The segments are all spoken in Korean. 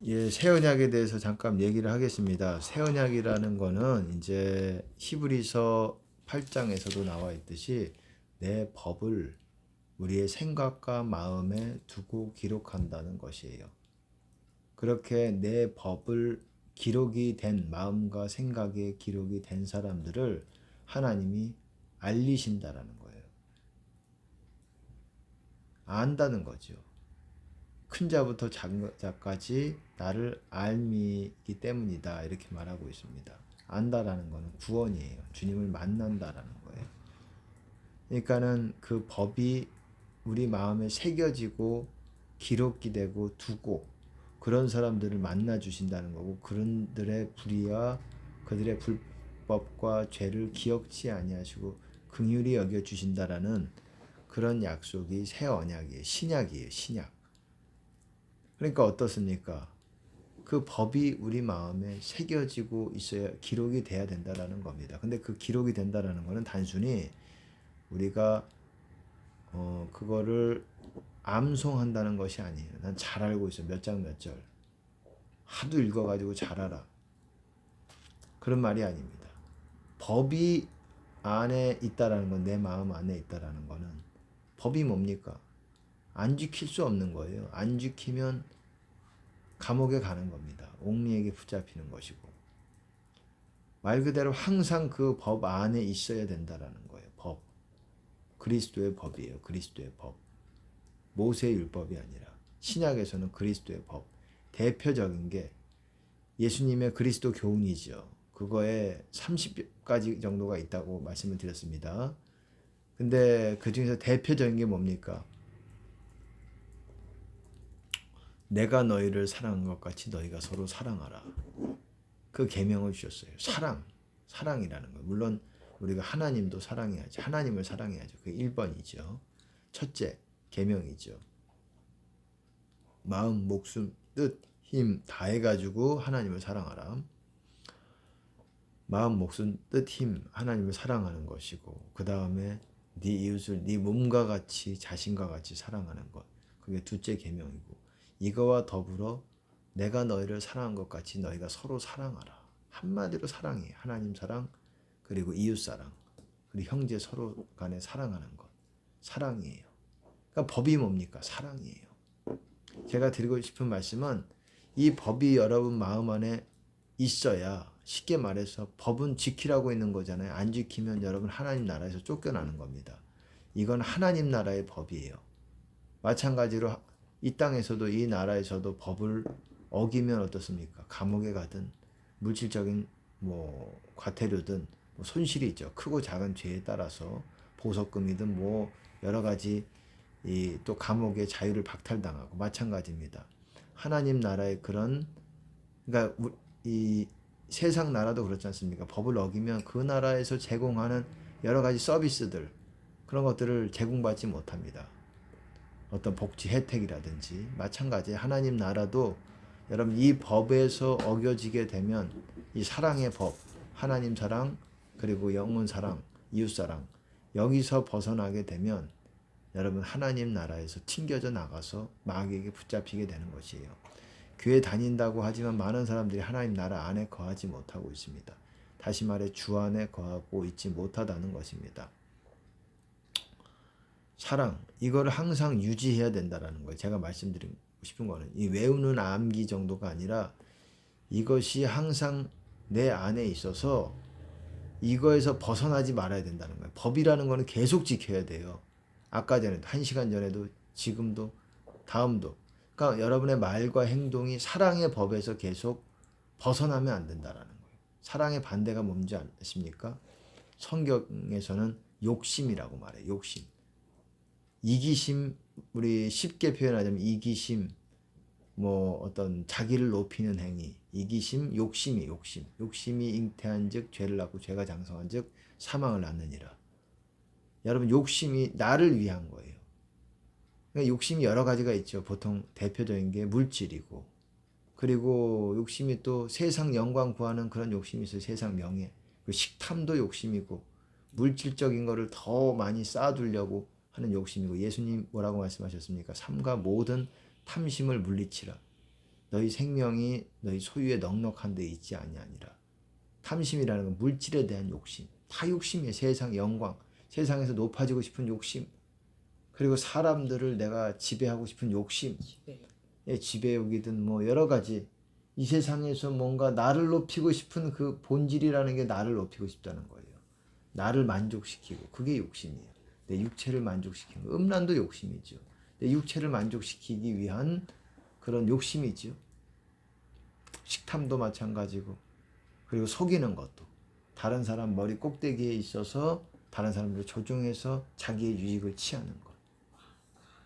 예, 새 언약에 대해서 잠깐 얘기를 하겠습니다. 새 언약이라는 거는 이제 히브리서 8장에서도 나와 있듯이 내 법을 우리의 생각과 마음에 두고 기록한다는 것이에요. 그렇게 내 법을 기록이 된 마음과 생각에 기록이 된 사람들을 하나님이 알리신다라는 거예요. 안다는 거죠. 큰 자부터 작은 자까지 나를 알미기 때문이다 이렇게 말하고 있습니다. 안다라는 것은 구원이에요. 주님을 만난다라는 거예요. 그러니까는 그 법이 우리 마음에 새겨지고 기록이 되고 두고 그런 사람들을 만나 주신다는 거고 그런들의 불의와 그들의 불법과 죄를 기억치 아니하시고 긍휼히 여겨 주신다라는 그런 약속이 새 언약이에요. 신약이에요. 신약. 그러니까 어떻습니까? 그 법이 우리 마음에 새겨지고 있어야 기록이 돼야 된다라는 겁니다. 근데 그 기록이 된다라는 거는 단순히 우리가 그거를 암송한다는 것이 아니에요. 난 잘 알고 있어. 몇 장 몇 절. 하도 읽어가지고 잘 알아. 그런 말이 아닙니다. 법이 안에 있다라는 건 내 마음 안에 있다라는 거는 법이 뭡니까? 안 지킬 수 없는 거예요. 안 지키면 감옥에 가는 겁니다. 옥리에게 붙잡히는 것이고. 말 그대로 항상 그 법 안에 있어야 된다라는 거예요. 법. 그리스도의 법이에요. 그리스도의 법. 모세의 율법이 아니라 신약에서는 그리스도의 법. 대표적인 게 예수님의 그리스도 교훈이죠. 그거에 30가지 정도가 있다고 말씀을 드렸습니다. 근데 그 중에서 대표적인 게 뭡니까? 내가 너희를 사랑한 것 같이 너희가 서로 사랑하라. 그 계명을 주셨어요. 사랑이라는 거. 물론 우리가 하나님도 사랑해야지. 하나님을 사랑해야죠. 그게 1번이죠. 첫째 계명이죠. 마음, 목숨, 뜻, 힘 다 해가지고 하나님을 사랑하라. 마음, 목숨, 뜻, 힘 하나님을 사랑하는 것이고 그 다음에 네 이웃을 네 몸과 같이 자신과 같이 사랑하는 것. 그게 둘째 계명이고 이거와 더불어 내가 너희를 사랑한 것 같이 너희가 서로 사랑하라. 한마디로 사랑이에요. 하나님 사랑 그리고 이웃 사랑 그리고 형제 서로 간에 사랑하는 것. 사랑이에요. 그러니까 법이 뭡니까? 사랑이에요. 제가 드리고 싶은 말씀은 이 법이 여러분 마음 안에 있어야 쉽게 말해서 법은 지키라고 있는 거잖아요. 안 지키면 여러분 하나님 나라에서 쫓겨나는 겁니다. 이건 하나님 나라의 법이에요. 마찬가지로 이 땅에서도 이 나라에서도 법을 어기면 어떻습니까? 감옥에 가든 물질적인 뭐 과태료든 뭐 손실이 있죠. 크고 작은 죄에 따라서 보석금이든 뭐 여러 가지 이 또 감옥의 자유를 박탈당하고 마찬가지입니다. 하나님 나라의 그런 그러니까 이 세상 나라도 그렇지 않습니까? 법을 어기면 그 나라에서 제공하는 여러 가지 서비스들 그런 것들을 제공받지 못합니다. 어떤 복지 혜택이라든지 마찬가지 하나님 나라도 여러분 이 법에서 어겨지게 되면 이 사랑의 법 하나님 사랑 그리고 영혼 사랑 이웃 사랑 여기서 벗어나게 되면 여러분 하나님 나라에서 튕겨져 나가서 마귀에게 붙잡히게 되는 것이에요. 교회 다닌다고 하지만 많은 사람들이 하나님 나라 안에 거하지 못하고 있습니다. 다시 말해 주 안에 거하고 있지 못하다는 것입니다. 사랑 이거를 항상 유지해야 된다는 거예요. 제가 말씀드리고 싶은 거는 이 외우는 암기 정도가 아니라 이것이 항상 내 안에 있어서 이거에서 벗어나지 말아야 된다는 거예요. 법이라는 거는 계속 지켜야 돼요. 아까 전에도 1시간 전에도 지금도 다음도 그러니까 여러분의 말과 행동이 사랑의 법에서 계속 벗어나면 안 된다는 거예요. 사랑의 반대가 뭔지 아십니까? 성경에서는 욕심이라고 말해요. 욕심. 이기심 우리 쉽게 표현하자면 이기심 뭐 어떤 자기를 높이는 행위 이기심 욕심이 잉태한즉 죄를 낳고 죄가 장성한즉 사망을 낳느니라. 여러분 욕심이 나를 위한 거예요. 그러니까 욕심이 여러 가지가 있죠. 보통 대표적인 게 물질이고 그리고 욕심이 또 세상 영광 구하는 그런 욕심이 있어요. 세상 명예 식탐도 욕심이고 물질적인 거를 더 많이 쌓아두려고 하는 욕심이고 예수님 뭐라고 말씀하셨습니까? 삼가 모든 탐심을 물리치라. 너희 생명이 너희 소유에 넉넉한 데 있지 아니하니라. 탐심이라는 건 물질에 대한 욕심. 다 욕심이에요. 세상 영광, 세상에서 높아지고 싶은 욕심, 그리고 사람들을 내가 지배하고 싶은 욕심, 지배욕이든 뭐 여러 가지, 이 세상에서 뭔가 나를 높이고 싶은 그 본질이라는 게 나를 높이고 싶다는 거예요. 나를 만족시키고, 그게 욕심이에요. 내 육체를 만족시키는 거. 음란도 욕심이죠. 내 육체를 만족시키기 위한 그런 욕심이죠. 식탐도 마찬가지고, 그리고 속이는 것도, 다른 사람 머리 꼭대기에 있어서 다른 사람들을 조종해서 자기의 유익을 취하는 것,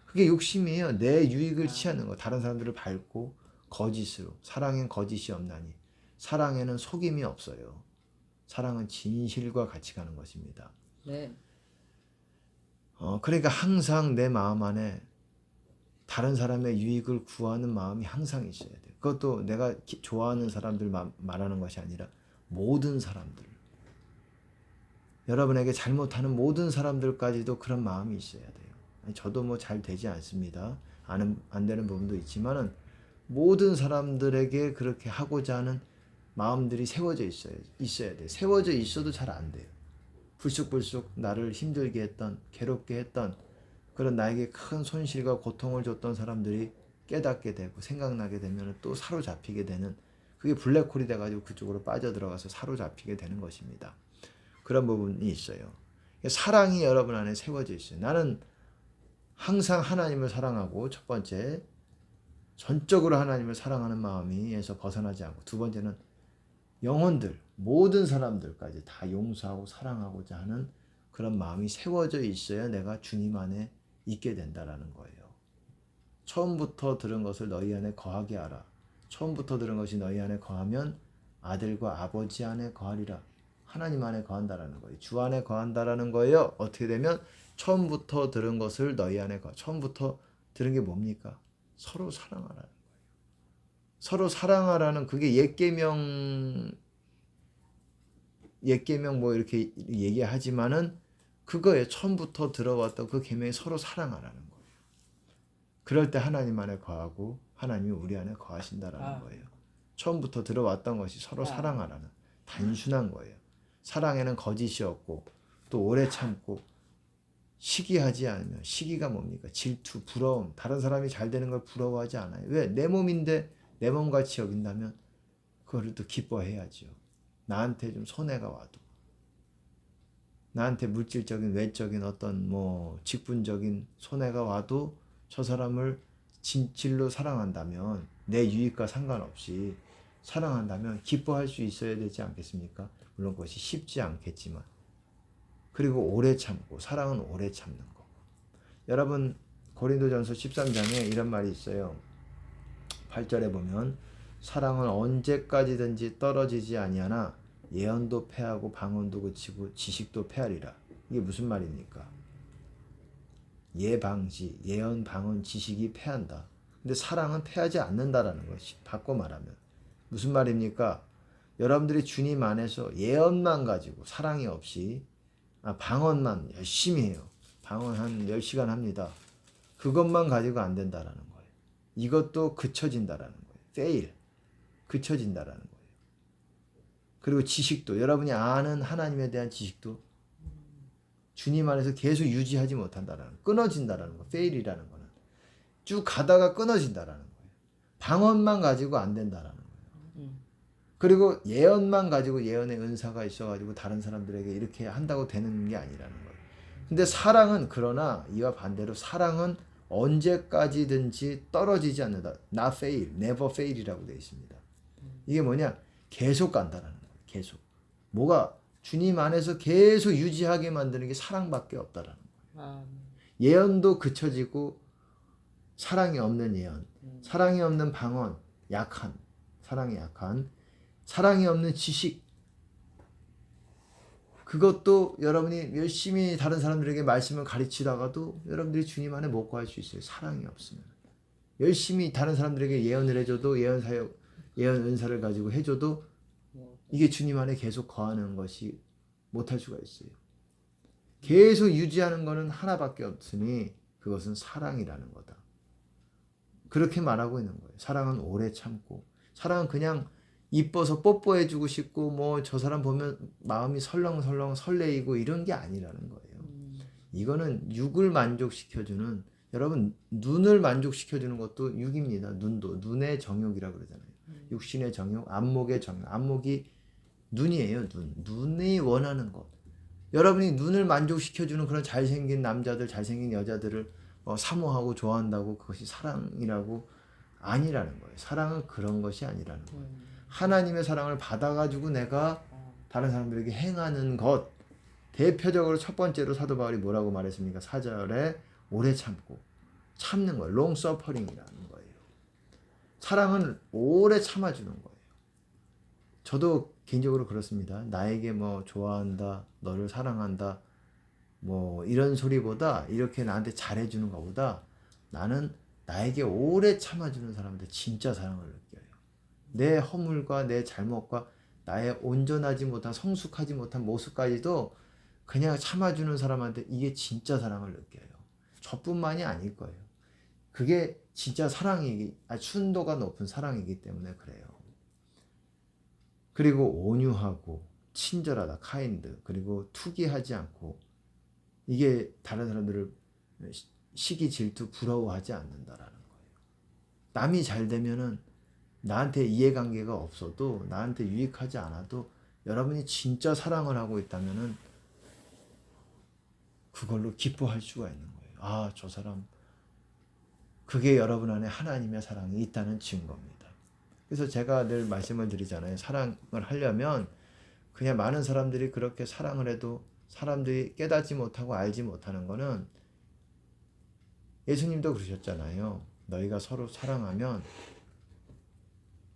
그게 욕심이에요. 내 유익을 취하는 것, 다른 사람들을 밟고 거짓으로. 사랑엔 거짓이 없나니. 사랑에는 속임이 없어요. 사랑은 진실과 같이 가는 것입니다. 네. 그러니까 항상 내 마음 안에 다른 사람의 유익을 구하는 마음이 항상 있어야 돼요. 그것도 내가 좋아하는 사람들 말하는 것이 아니라 모든 사람들, 여러분에게 잘못하는 모든 사람들까지도 그런 마음이 있어야 돼요. 저도 뭐 잘 되지 않습니다. 안 되는 부분도 있지만은 모든 사람들에게 그렇게 하고자 하는 마음들이 세워져 있어야 돼요. 세워져 있어도 잘 안 돼요. 불쑥불쑥 나를 힘들게 했던, 괴롭게 했던, 그런 나에게 큰 손실과 고통을 줬던 사람들이 깨닫게 되고 생각나게 되면 또 사로잡히게 되는, 그게 블랙홀이 돼가지고 그쪽으로 빠져들어가서 사로잡히게 되는 것입니다. 그런 부분이 있어요. 사랑이 여러분 안에 세워져 있어요. 나는 항상 하나님을 사랑하고, 첫 번째 전적으로 하나님을 사랑하는 마음에서 벗어나지 않고, 두 번째는 영혼들, 모든 사람들까지 다 용서하고 사랑하고자 하는 그런 마음이 세워져 있어야 내가 주님 안에 있게 된다라는 거예요. 처음부터 들은 것을 너희 안에 거하게 하라. 처음부터 들은 것이 너희 안에 거하면 아들과 아버지 안에 거하리라. 하나님 안에 거한다라는 거예요. 주 안에 거한다라는 거예요. 어떻게 되면 처음부터 들은 것을 너희 안에 거하. 처음부터 들은 게 뭡니까? 서로 사랑하라는 거예요. 서로 사랑하라는, 그게 옛계명 뭐 이렇게 얘기하지만은 그거에 처음부터 들어왔던 그 계명이 서로 사랑하라는 거예요. 그럴 때 하나님 안에 거하고 하나님이 우리 안에 거하신다라는 거예요. 처음부터 들어왔던 것이 서로 사랑하라는 단순한 거예요. 사랑에는 거짓이 없고, 또 오래 참고, 시기하지 않으면, 시기가 뭡니까? 질투, 부러움, 다른 사람이 잘 되는 걸 부러워하지 않아요. 왜? 내 몸인데 내 몸같이 여긴다면 그거를 또 기뻐해야죠. 나한테 좀 손해가 와도, 나한테 물질적인, 외적인 어떤 뭐 직분적인 손해가 와도 저 사람을 진실로 사랑한다면, 내 유익과 상관없이 사랑한다면 기뻐할 수 있어야 되지 않겠습니까? 물론 그것이 쉽지 않겠지만. 그리고 오래 참고, 사랑은 오래 참는 거. 여러분, 고린도전서 13장에 이런 말이 있어요. 8절에 보면 사랑은 언제까지든지 떨어지지 아니하나 예언도 패하고 방언도 그치고 지식도 패하리라. 이게 무슨 말입니까? 예방지, 예언, 방언, 지식이 패한다. 근데 사랑은 패하지 않는다라는 것이, 바꿔 말하면 무슨 말입니까? 여러분들이 주님 안에서 예언만 가지고 사랑이 없이, 방언만 열심히 해요. 방언 한 10시간 합니다. 그것만 가지고 안 된다라는 거예요. 이것도 그쳐진다라는 거예요. fail, 그쳐진다라는 거예요. 그리고 지식도, 여러분이 아는 하나님에 대한 지식도 주님 안에서 계속 유지하지 못한다라는, 끊어진다라는 거. fail이라는 거는 쭉 가다가 끊어진다라는 거예요. 방언만 가지고 안 된다라는 거예요. 그리고 예언만 가지고, 예언의 은사가 있어가지고 다른 사람들에게 이렇게 한다고 되는 게 아니라는 거예요. 근데 사랑은, 그러나 이와 반대로 사랑은 언제까지든지 떨어지지 않는다. not fail, never fail이라고 되어 있습니다. 이게 뭐냐? 계속 간다라는 거예요. 계속. 뭐가 주님 안에서 계속 유지하게 만드는 게 사랑밖에 없다라는 거예요. 예언도 그쳐지고, 사랑이 없는 예언, 사랑이 없는 방언, 약한, 사랑이 약한, 사랑이 없는 지식, 그것도 여러분이 열심히 다른 사람들에게 말씀을 가르치다가도 여러분들이 주님 안에 못 구할 수 있어요. 사랑이 없으면. 열심히 다른 사람들에게 예언을 해줘도, 예언 사역, 예언 은사를 가지고 해줘도 이게 주님 안에 계속 거하는 것이 못할 수가 있어요. 계속 유지하는 것은 하나밖에 없으니 그것은 사랑이라는 거다. 그렇게 말하고 있는 거예요. 사랑은 오래 참고, 사랑은 그냥 이뻐서 뽀뽀해주고 싶고 뭐 저 사람 보면 마음이 설렁설렁 설레이고 이런 게 아니라는 거예요. 이거는 육을 만족시켜주는, 여러분 눈을 만족시켜주는 것도 육입니다. 눈도 눈의 정욕이라고 그러잖아요. 육신의 정욕, 안목의 정욕. 안목이 눈이에요. 눈이 원하는 것. 여러분이 눈을 만족시켜주는 그런 잘생긴 남자들, 잘생긴 여자들을 사모하고 좋아한다고 그것이 사랑이라고 아니라는 거예요. 사랑은 그런 것이 아니라는 거예요. 하나님의 사랑을 받아가지고 내가 다른 사람들에게 행하는 것. 대표적으로 첫 번째로 사도 바울이 뭐라고 말했습니까? 4절에 오래 참고, 참는 거예요. long suffering이라는 거예요. 사랑은 오래 참아주는 거예요. 저도 개인적으로 그렇습니다. 나에게 뭐 좋아한다, 너를 사랑한다, 뭐 이런 소리보다, 이렇게 나한테 잘해주는 것보다 나는 나에게 오래 참아주는 사람한테 진짜 사랑을 느껴요. 내 허물과 내 잘못과 나의 온전하지 못한, 성숙하지 못한 모습까지도 그냥 참아주는 사람한테 이게 진짜 사랑을 느껴요. 저뿐만이 아닐 거예요. 그게 진짜 순도가 높은 사랑이기 때문에 그래요. 그리고 온유하고 친절하다, 카인드. 그리고 투기하지 않고, 이게 다른 사람들을 시기, 질투, 부러워하지 않는다라는 거예요. 남이 잘 되면은 나한테 이해관계가 없어도, 나한테 유익하지 않아도 여러분이 진짜 사랑을 하고 있다면은 그걸로 기뻐할 수가 있는 거예요. 아, 저 사람, 그게 여러분 안에 하나님의 사랑이 있다는 증거입니다. 그래서 제가 늘 말씀을 드리잖아요. 사랑을 하려면 그냥 많은 사람들이 그렇게 사랑을 해도 사람들이 깨닫지 못하고 알지 못하는 거는, 예수님도 그러셨잖아요. 너희가 서로 사랑하면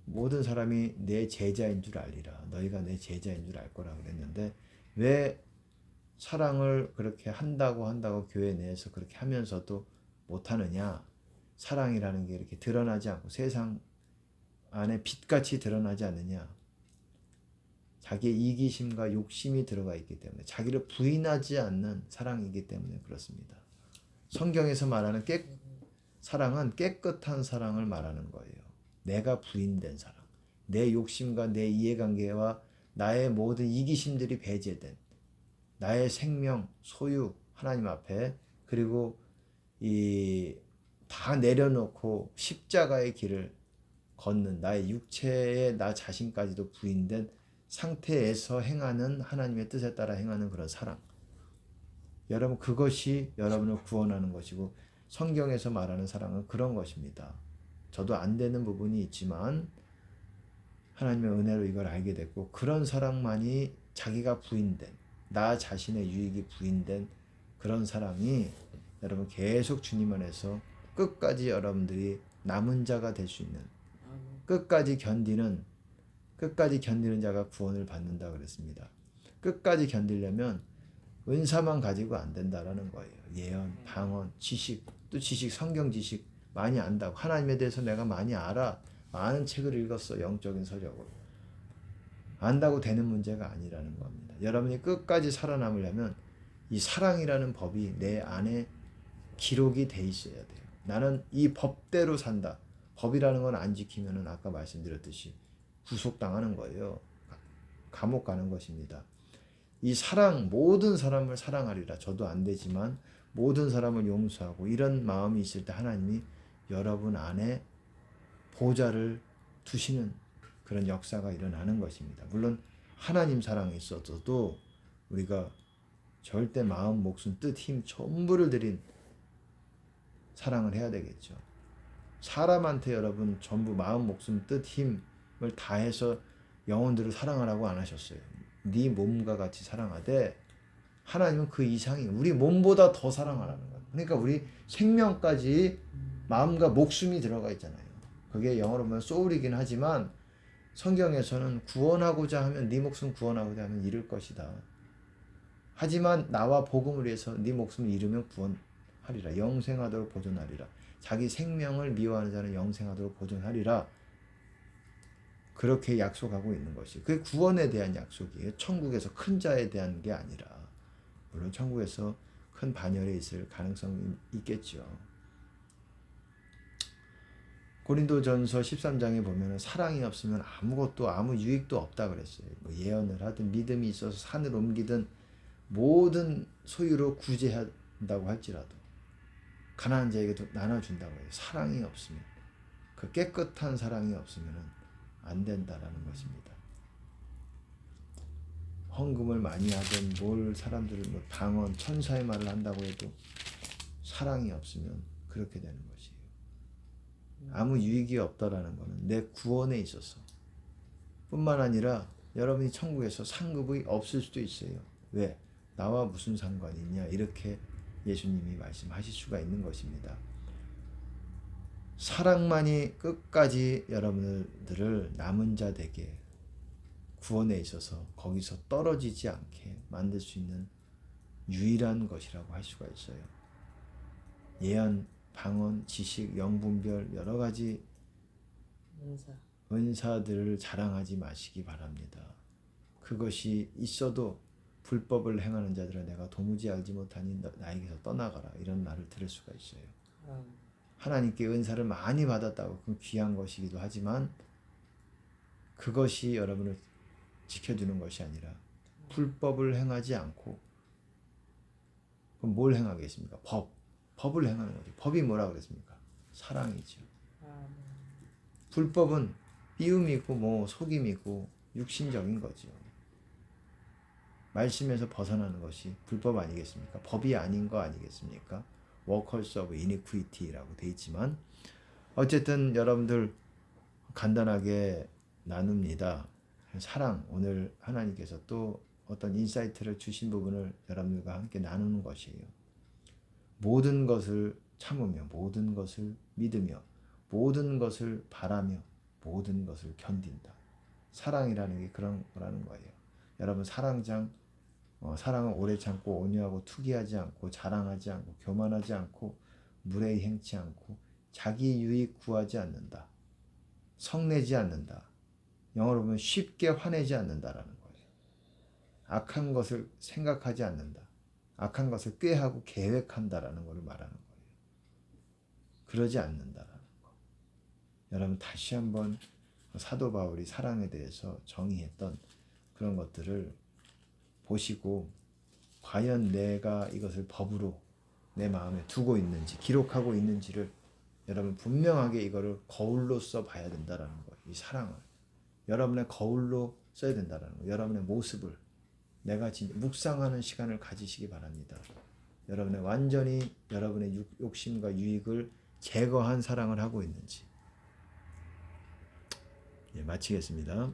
모든 사람이 내 제자인 줄 알리라. 너희가 내 제자인 줄 알 거라 그랬는데, 왜 사랑을 그렇게 한다고 교회 내에서 그렇게 하면서도 못하느냐? 사랑이라는 게 이렇게 드러나지 않고 세상 안에 빛같이 드러나지 않느냐? 자기의 이기심과 욕심이 들어가 있기 때문에, 자기를 부인하지 않는 사랑이기 때문에 그렇습니다. 성경에서 말하는 사랑은 깨끗한 사랑을 말하는 거예요. 내가 부인된 사랑, 내 욕심과 내 이해관계와 나의 모든 이기심들이 배제된, 나의 생명, 소유 하나님 앞에, 그리고 다 내려놓고 십자가의 길을 걷는 나의 육체의 나 자신까지도 부인된 상태에서 행하는, 하나님의 뜻에 따라 행하는 그런 사랑. 여러분, 그것이 여러분을 구원하는 것이고, 성경에서 말하는 사랑은 그런 것입니다. 저도 안 되는 부분이 있지만 하나님의 은혜로 이걸 알게 됐고, 그런 사랑만이, 자기가 부인된, 나 자신의 유익이 부인된 그런 사랑이 여러분 계속 주님 안에서 끝까지 여러분들이 남은 자가 될 수 있는, 끝까지 견디는 자가 구원을 받는다 그랬습니다. 끝까지 견디려면 은사만 가지고 안 된다라는 거예요. 예언, 방언, 지식, 또 성경 지식 많이 안다고, 하나님에 대해서 내가 많이 알아, 많은 책을 읽었어, 영적인 서적을 안다고 되는 문제가 아니라는 겁니다. 여러분이 끝까지 살아남으려면 이 사랑이라는 법이 내 안에 기록이 돼 있어야 돼요. 나는 이 법대로 산다. 법이라는 건 안 지키면은 아까 말씀드렸듯이 구속당하는 거예요. 감옥 가는 것입니다. 이 사랑, 모든 사람을 사랑하리라. 저도 안 되지만 모든 사람을 용서하고, 이런 마음이 있을 때 하나님이 여러분 안에 보좌를 두시는 그런 역사가 일어나는 것입니다. 물론 하나님 사랑이 있어도 우리가 절대 마음, 목숨, 뜻, 힘 전부를 들인 사랑을 해야 되겠죠. 사람한테 여러분 전부 마음, 목숨, 뜻, 힘을 다해서 영혼들을 사랑하라고 안 하셨어요. 네 몸과 같이 사랑하되, 하나님은 그 이상이, 우리 몸보다 더 사랑하라는 거예요. 그러니까 우리 생명까지, 마음과 목숨이 들어가 있잖아요. 그게 영어로 보면 soul이긴 하지만 성경에서는 구원하고자 하면, 네 목숨 구원하고자 하면 잃을 것이다. 하지만 나와 복음을 위해서 네 목숨을 잃으면 구원하리라. 영생하도록 보존하리라. 자기 생명을 미워하는 자는 영생하도록 보존하리라. 그렇게 약속하고 있는 것이, 그게 구원에 대한 약속이에요. 천국에서 큰 자에 대한 게 아니라. 물론 천국에서 큰 반열에 있을 가능성이 있겠죠. 고린도전서 13장에 보면은 사랑이 없으면 아무것도 아무 유익도 없다 그랬어요. 뭐 예언을 하든 믿음이 있어서 산을 옮기든 모든 소유로 구제한다고 할지라도 가난한 자에게도 나눠준다고 해요. 사랑이 없으면, 그 깨끗한 사랑이 없으면 안 된다라는 것입니다. 헌금을 많이 하든 뭘 사람들을 뭐 방언 천사의 말을 한다고 해도 사랑이 없으면 그렇게 되는 것이에요. 아무 유익이 없다라는 것은 내 구원에 있어서 뿐만 아니라 여러분이 천국에서 상급이 없을 수도 있어요. 왜? 나와 무슨 상관이 있냐, 이렇게 예수님이 말씀하실 수가 있는 것입니다. 사랑만이 끝까지 여러분들을 남은 자 되게 구원에 있어서 거기서 떨어지지 않게 만들 수 있는 유일한 것이라고 할 수가 있어요. 예언, 방언, 지식, 영분별 여러 가지 은사들을 자랑하지 마시기 바랍니다. 그것이 있어도 불법을 행하는 자들아 내가 도무지 알지 못하니 나에게서 떠나가라, 이런 말을 들을 수가 있어요. 하나님께 은사를 많이 받았다고, 그 귀한 것이기도 하지만 그것이 여러분을 지켜주는 것이 아니라 불법을 행하지 않고, 그럼 뭘 행하겠습니까? 법을 행하는 거죠. 법이 뭐라 그랬습니까? 사랑이죠. 불법은 비움이고 뭐 속임이고 육신적인 거죠. 말씀에서 벗어나는 것이 불법 아니겠습니까? 법이 아닌 거 아니겠습니까? Workers of Iniquity라고 돼 있지만, 어쨌든 여러분들 간단하게 나눕니다. 사랑, 오늘 하나님께서 또 어떤 인사이트를 주신 부분을 여러분들과 함께 나누는 것이에요. 모든 것을 참으며, 모든 것을 믿으며, 모든 것을 바라며, 모든 것을 견딘다. 사랑이라는 게 그런 거라는 거예요. 여러분, 사랑은 오래 참고 온유하고 투기하지 않고 자랑하지 않고 교만하지 않고 무례히 행치 않고 자기 유익 구하지 않는다. 성내지 않는다. 영어로 보면 쉽게 화내지 않는다라는 거예요. 악한 것을 생각하지 않는다. 악한 것을 꾀하고 계획한다라는 것을 말하는 거예요. 그러지 않는다라는 거. 여러분, 다시 한번 사도 바울이 사랑에 대해서 정의했던 그런 것들을 보시고, 과연 내가 이것을 법으로 내 마음에 두고 있는지, 기록하고 있는지를 여러분 분명하게 이거를 거울로 써 봐야 된다라는 거예요. 이 사랑을 여러분의 거울로 써야 된다라는 거예요. 여러분의 모습을 내가 진짜 묵상하는 시간을 가지시기 바랍니다. 여러분의 완전히 여러분의 욕심과 유익을 제거한 사랑을 하고 있는지. 마치겠습니다.